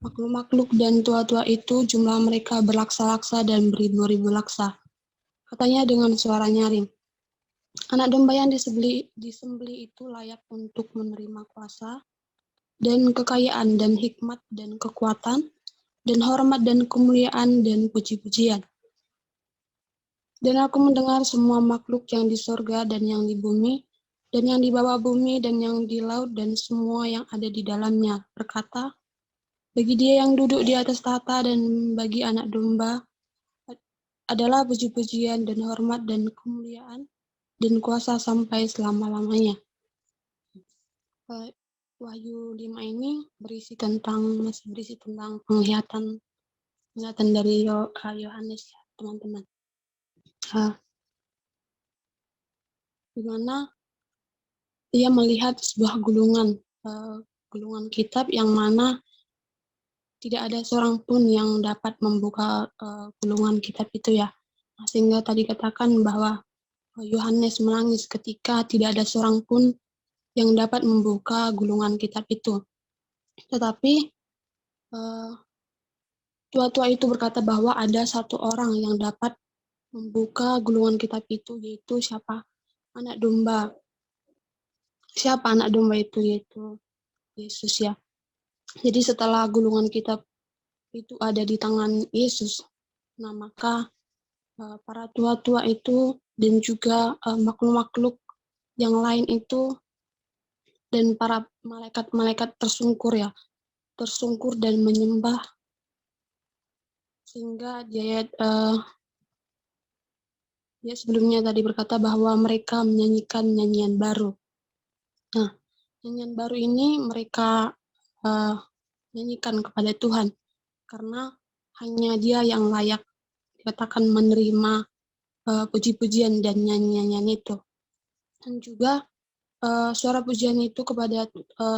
Makhluk-makhluk dan tua-tua itu jumlah mereka berlaksa-laksa dan beribu-ribu laksa. Katanya dengan suara nyaring, anak domba yang disembeli itu layak untuk menerima kuasa dan kekayaan dan hikmat dan kekuatan dan hormat dan kemuliaan dan puji-pujian. Dan aku mendengar semua makhluk yang di sorga dan yang di bumi, dan yang di bawah bumi, dan yang di laut, dan semua yang ada di dalamnya, berkata, bagi dia yang duduk di atas tahta dan bagi anak domba adalah puji-pujian dan hormat dan kemuliaan dan kuasa sampai selama-lamanya. Wahyu 5 ini masih berisi tentang penglihatan dari Yohanes, ya, teman-teman. Di mana dia melihat sebuah gulungan kitab yang mana tidak ada seorang pun yang dapat membuka gulungan kitab itu, ya. Sehingga tadi katakan bahwa Yohanes menangis ketika tidak ada seorang pun yang dapat membuka gulungan kitab itu. Tetapi tua-tua itu berkata bahwa ada satu orang yang dapat membuka gulungan kitab itu, yaitu siapa? Anak domba. Siapa anak domba itu? Yaitu Yesus, ya. Jadi setelah gulungan kitab itu ada di tangan Yesus, nah maka para tua-tua itu dan juga makhluk-makhluk yang lain itu dan para malaikat-malaikat tersungkur dan menyembah, sehingga dia sebelumnya tadi berkata bahwa mereka menyanyikan nyanyian baru. Nah, nyanyian baru ini mereka nyanyikan kepada Tuhan, karena hanya Dia yang layak dikatakan menerima puji-pujian dan nyanyian itu. Dan juga suara pujian itu kepada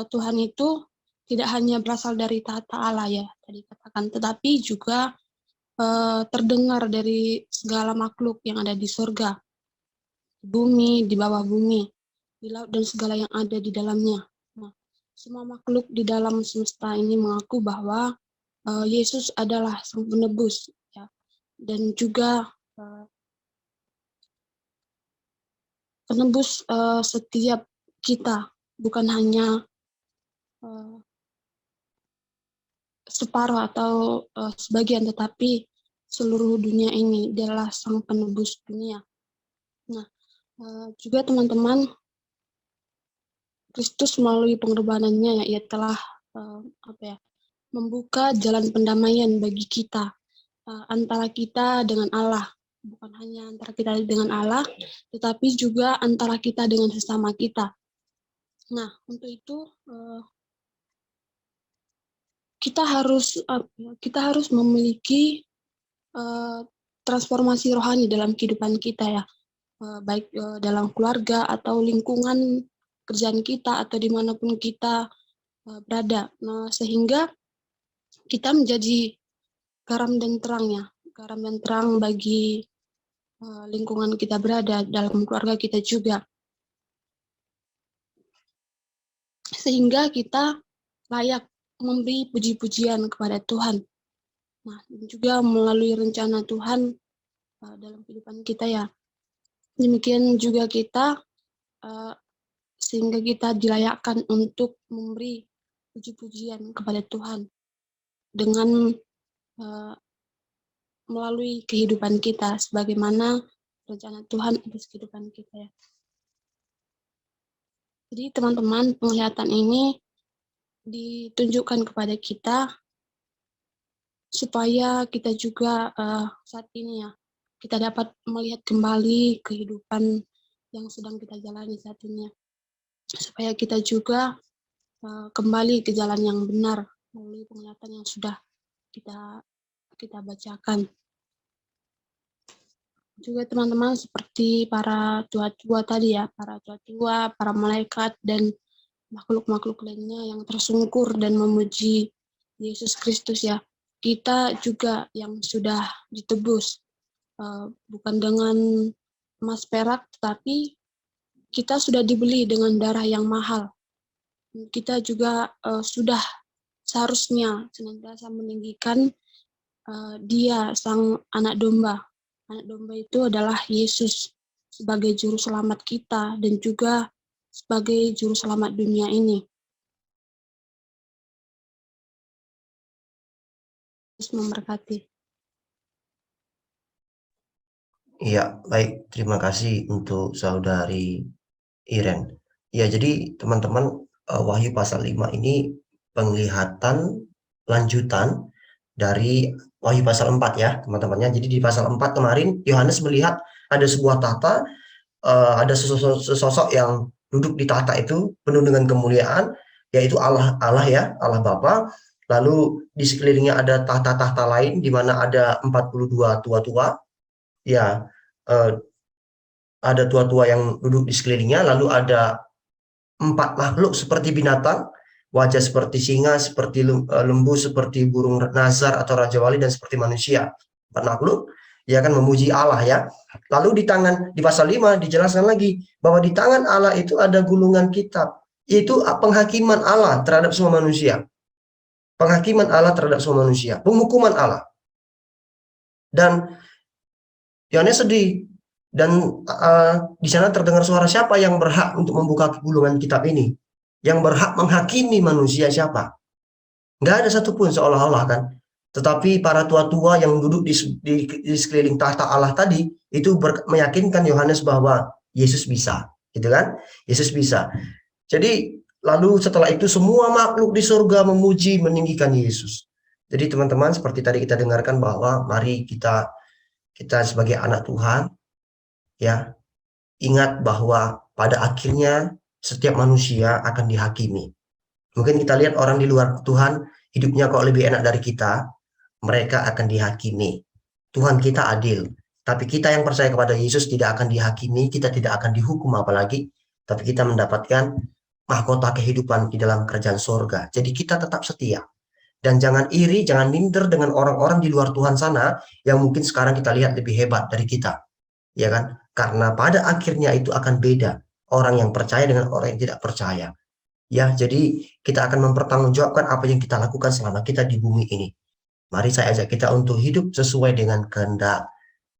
Tuhan itu tidak hanya berasal dari tahta Allah, ya, tadi katakan, tetapi juga terdengar dari segala makhluk yang ada di surga, di bumi, di bawah bumi, di laut, dan segala yang ada di dalamnya. Nah, semua makhluk di dalam semesta ini mengaku bahwa Yesus adalah Sang Penebus, ya, dan juga penebus setiap kita, bukan hanya separuh atau sebagian, tetapi seluruh dunia ini. Adalah Sang Penebus dunia. Nah, juga teman-teman, Kristus melalui pengorbanannya, ya, ia telah membuka jalan pendamaian bagi kita, antara kita dengan Allah. Bukan hanya antara kita dengan Allah, tetapi juga antara kita dengan sesama kita. Nah, untuk itu kita harus memiliki transformasi rohani dalam kehidupan kita, ya, baik dalam keluarga atau lingkungan kerjaan kita atau dimanapun kita berada. Nah, sehingga kita menjadi garam dan terang, ya, garam dan terang bagi lingkungan kita berada, dalam keluarga kita juga, sehingga kita layak memberi puji-pujian kepada Tuhan. Nah, juga melalui rencana Tuhan dalam kehidupan kita, ya. Demikian juga kita sehingga kita dilayakkan untuk memberi puji-pujian kepada Tuhan dengan melalui kehidupan kita, sebagaimana rencana Tuhan atas kehidupan kita, ya. Jadi teman-teman, penglihatan ini ditunjukkan kepada kita supaya kita juga saat ini, ya, kita dapat melihat kembali kehidupan yang sedang kita jalani saat ini, ya. Supaya kita juga kembali ke jalan yang benar melalui penglihatan yang sudah kita bacakan. Juga teman-teman, seperti para tua-tua tadi, ya, para tua-tua, para malaikat dan makhluk-makhluk lainnya yang tersungkur dan memuji Yesus Kristus, ya. Kita juga yang sudah ditebus bukan dengan emas perak, tetapi kita sudah dibeli dengan darah yang mahal. Kita juga sudah seharusnya senantiasa meninggikan Dia, Sang Anak Domba. Anak Domba itu adalah Yesus sebagai Juru Selamat kita dan juga sebagai Juru Selamat dunia ini. Yesus memberkati. Iya, baik. Terima kasih untuk saudari Iren. Ya, jadi teman-teman, Wahyu pasal 5 ini penglihatan lanjutan dari Wahyu pasal 4 ya, teman-temannya. Jadi di pasal 4 kemarin Yohanes melihat ada sebuah tahta, ada sesosok yang duduk di tahta itu penuh dengan kemuliaan, yaitu Allah ya, Allah Bapa. Lalu di sekelilingnya ada tahta-tahta lain di mana ada 42 tua-tua. Ya, eh, ada tua-tua yang duduk di sekelilingnya, lalu ada 4 makhluk seperti binatang, wajah seperti singa, seperti lembu, seperti burung nazar atau raja wali, dan seperti manusia. 4 makhluk, ya kan, memuji Allah ya. Lalu di pasal 5 dijelaskan lagi bahwa di tangan Allah itu ada gulungan kitab, yaitu penghakiman Allah terhadap semua manusia. Penghakiman Allah terhadap semua manusia, penghukuman Allah. Dan Yohanes sedih. Dan di sana terdengar suara, siapa yang berhak untuk membuka gulungan kitab ini? Yang berhak menghakimi manusia siapa? Nggak ada satupun seolah-olah kan. Tetapi para tua-tua yang duduk di sekeliling tahta Allah tadi, itu meyakinkan Yohanes bahwa Yesus bisa. Gitu kan? Yesus bisa. Jadi lalu setelah itu semua makhluk di surga memuji, meninggikan Yesus. Jadi teman-teman, seperti tadi kita dengarkan bahwa mari kita sebagai anak Tuhan, ya, ingat bahwa pada akhirnya setiap manusia akan dihakimi. Mungkin kita lihat orang di luar Tuhan hidupnya kok lebih enak dari kita, mereka akan dihakimi. Tuhan kita adil, tapi kita yang percaya kepada Yesus tidak akan dihakimi, kita tidak akan dihukum apalagi, tapi kita mendapatkan mahkota kehidupan di dalam kerajaan surga. Jadi kita tetap setia. Dan jangan iri, jangan minder dengan orang-orang di luar Tuhan sana yang mungkin sekarang kita lihat lebih hebat dari kita. Ya kan? Karena pada akhirnya itu akan beda. Orang yang percaya dengan orang yang tidak percaya. Ya, jadi kita akan mempertanggungjawabkan apa yang kita lakukan selama kita di bumi ini. Mari saya ajak kita untuk hidup sesuai dengan kehendak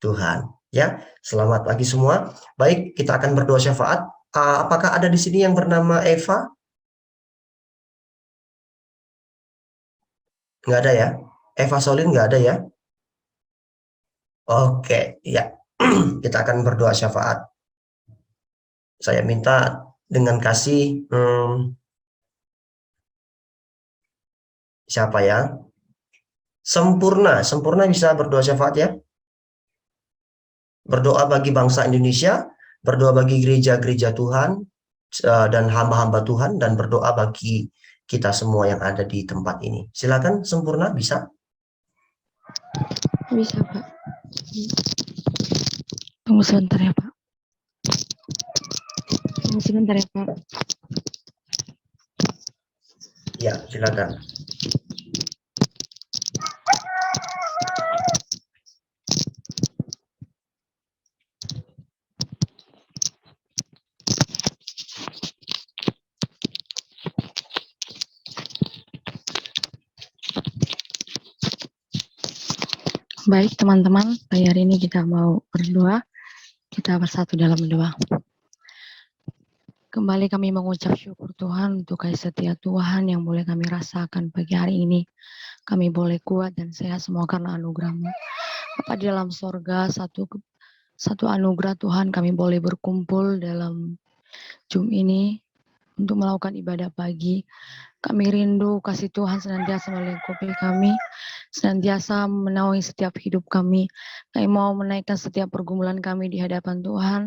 Tuhan. Ya, selamat pagi semua. Baik, kita akan berdoa syafaat. Apakah ada di sini yang bernama Eva? Nggak ada ya? Eva Solin nggak ada ya? Oke, ya. Kita akan berdoa syafaat. Saya minta dengan kasih, siapa ya? Sempurna bisa berdoa syafaat ya? Berdoa bagi bangsa Indonesia, berdoa bagi gereja-gereja Tuhan, dan hamba-hamba Tuhan, dan berdoa bagi kita semua yang ada di tempat ini. Silakan, Sempurna, bisa? Bisa, Pak. Tunggu sebentar ya, Pak. Tunggu sebentar ya, Pak. Ya, silakan. Baik, teman-teman, hari ini kita mau berdoa. Kita bersatu dalam doa. Kembali kami mengucap syukur Tuhan untuk kasih setia Tuhan yang boleh kami rasakan pagi hari ini. Kami boleh kuat dan sehat semua karena anugerah-Mu. Bapa di dalam sorga, satu anugerah Tuhan kami boleh berkumpul dalam Zoom ini untuk melakukan ibadah pagi. Kami rindu kasih Tuhan senantiasa melingkupi kami, senantiasa menaungi setiap hidup kami. Kami mau menaikkan setiap pergumulan kami di hadapan Tuhan.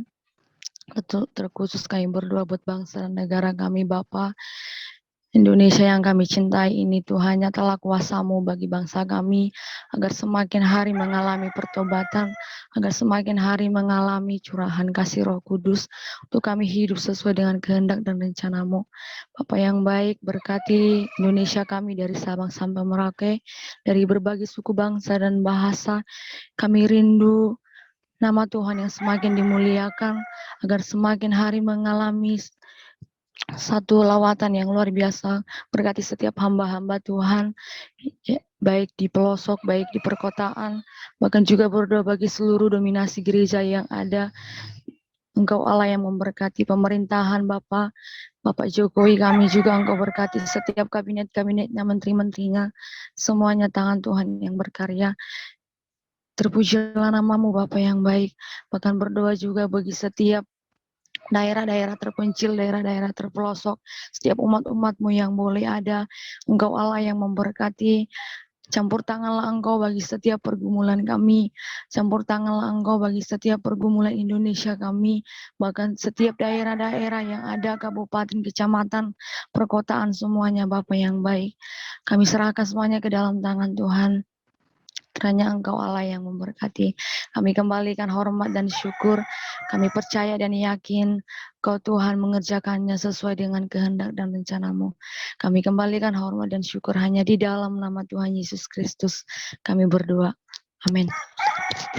Terkhusus kami berdoa buat bangsa dan negara kami, Bapa. Indonesia yang kami cintai ini Tuhan, nyatalah kuasa-Mu bagi bangsa kami, agar semakin hari mengalami pertobatan, agar semakin hari mengalami curahan kasih Roh Kudus, untuk kami hidup sesuai dengan kehendak dan rencana-Mu. Bapa yang baik, berkati Indonesia kami dari Sabang sampai Merauke, dari berbagai suku bangsa dan bahasa. Kami rindu nama Tuhan yang semakin dimuliakan, agar semakin hari mengalami satu lawatan yang luar biasa. Berkati setiap hamba-hamba Tuhan, baik di pelosok, baik di perkotaan, bahkan juga berdoa bagi seluruh dominasi gereja yang ada. Engkau Allah yang memberkati pemerintahan Bapak Jokowi, kami juga Engkau berkati setiap kabinet-kabinetnya, menteri-menterinya, semuanya tangan Tuhan yang berkarya. Terpujilah namamu Bapa yang baik. Bahkan berdoa juga bagi setiap daerah-daerah terpencil, daerah-daerah terpelosok, setiap umat-umatmu yang boleh ada. Engkau Allah yang memberkati. Campur tanganlah Engkau bagi setiap pergumulan kami. Campur tanganlah Engkau bagi setiap pergumulan Indonesia kami. Bahkan setiap daerah-daerah yang ada, kabupaten, kecamatan, perkotaan, semuanya Bapa yang baik. Kami serahkan semuanya ke dalam tangan Tuhan. Kiranya Engkau Allah yang memberkati. Kami kembalikan hormat dan syukur. Kami percaya dan yakin Kau Tuhan mengerjakannya sesuai dengan kehendak dan rencanamu. Kami kembalikan hormat dan syukur hanya di dalam nama Tuhan Yesus Kristus. Kami berdoa. Amin.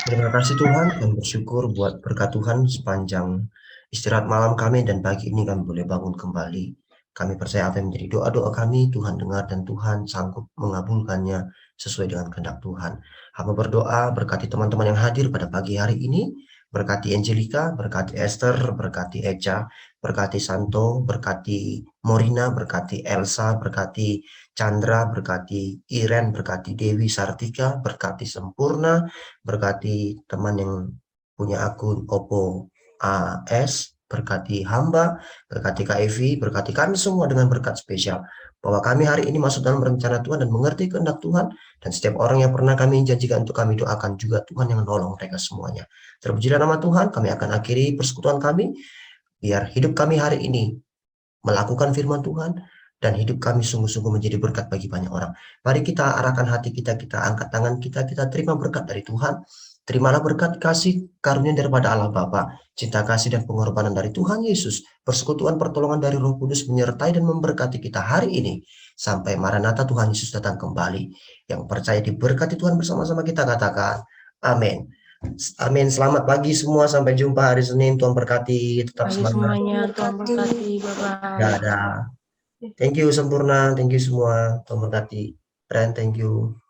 Terima kasih Tuhan, kami bersyukur buat berkat Tuhan sepanjang istirahat malam kami dan pagi ini kami boleh bangun kembali. Kami percaya apa yang menjadi doa-doa kami, Tuhan dengar dan Tuhan sanggup mengabulkannya sesuai dengan kehendak Tuhan. Hamba berdoa berkati teman-teman yang hadir pada pagi hari ini, berkati Angelica, berkati Esther, berkati Echa, berkati Santo, berkati Morina, berkati Elsa, berkati Chandra, berkati Iren, berkati Dewi Sartika, berkati Sempurna, berkati teman yang punya akun Oppo AS, berkati hamba, berkati Kak Evi, berkati kami semua dengan berkat spesial. Bahwa kami hari ini masuk dalam rencana Tuhan dan mengerti kehendak Tuhan. Dan setiap orang yang pernah kami janjikan untuk kami doakan juga Tuhan yang menolong mereka semuanya. Terpujilah nama Tuhan, kami akan akhiri persekutuan kami. Biar hidup kami hari ini melakukan firman Tuhan, dan hidup kami sungguh-sungguh menjadi berkat bagi banyak orang. Mari kita arahkan hati kita, kita angkat tangan kita terima berkat dari Tuhan. Terimalah berkat kasih karunia daripada Allah Bapa, cinta kasih dan pengorbanan dari Tuhan Yesus, persekutuan pertolongan dari Roh Kudus menyertai dan memberkati kita hari ini, sampai Maranatha Tuhan Yesus datang kembali. Yang percaya diberkati Tuhan bersama-sama kita katakan, amin. Amin. Selamat pagi semua. Sampai jumpa hari Senin. Tuhan berkati. Tetap Bagi semangat. semuanya, Tuhan berkati. Bye-bye. Dadah. Thank you Sempurna. Thank you semua. Tuhan berkati. Ren, thank you.